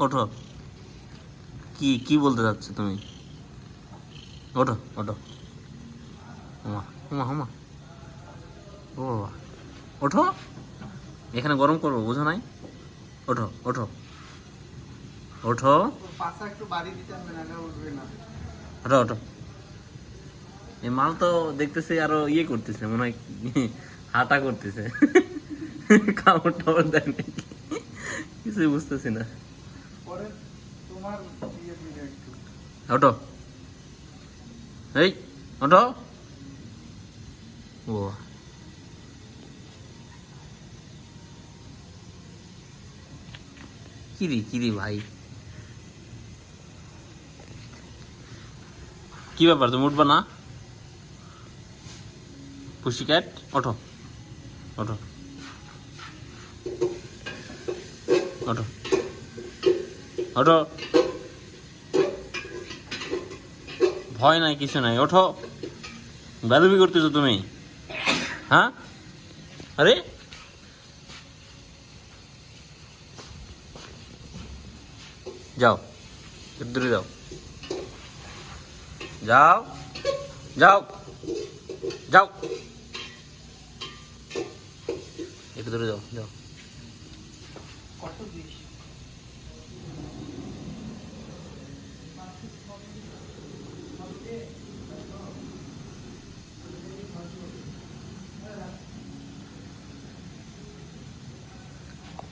ওঠো। কি কি বলতে চাচ্ছ তুমি? ওঠো ওঠো। হুমা হুমা হুমা। ও বাবা, ওঠো। এখানে গরম করবো, বুঝো নাই? ওঠো ওঠো ওঠো। পাশা একটু বাড়ি দিতে হবে, না উঠবে না। ওঠো ওঠো। এই মাল তো দেখতেছি আরো ইয়ে করতেছে, মনে হয় হাঁটা করতেছে। কামড় টামড় দেয় নাকি, কিছুই বুঝতেছি না। পরে তোমার ইয়ে দিলে একটু। ওঠো, এই ওঠো। ও কিরি ভাই, কি ব্যাপার, তুমি উঠবা না? পুষি ক্যাট, ওঠো ওঠো ওঠো ওঠো। ভয় নাই, কিছু নাই, ওঠো। বেদবি করতেছো তুমি, হ্যাঁ? আরে যাও, একটু দূরে যাও, যাও যাও যাও, একটু দূরে যাও যাও। কত দিস